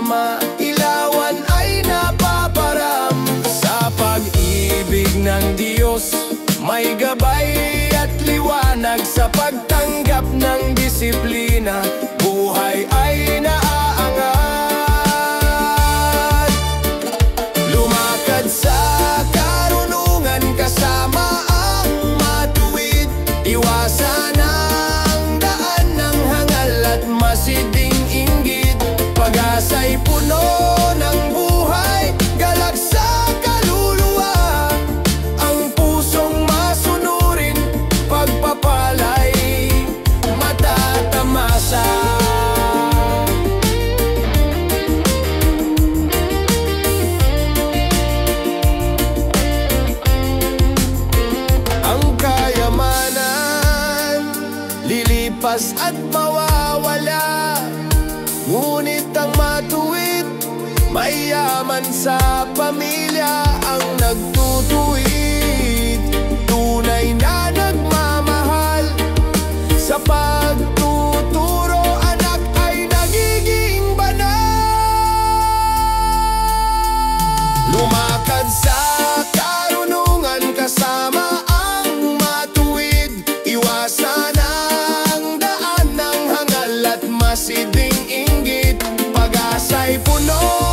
mailawan ay napaparam. Sa pag-ibig ng Diyos may gabay at liwanag. Sa pagtanggap ng disiplina, buhay ay naaangat. Lumakad sa karunungan kasama ang matuwid. Iwasan ang daan ng hangal at masiding inggit. Pag-asa'y puno ng buhay, galak sa kaluluwa. Ang pusong masunurin, pagpapalay matatamasa. Ang kayamanan lilipas at mawawala, ngunit ang matuwid, mayaman sa pamilya ang nagtutuwid. Tunay na nagmamahal, sa pagtuturo anak ay nagiging banal. Lumakad sa karunungan kasama ang matuwid. Iwasan ang daan ng hangal at masiding inggit. Pag-asa'y puno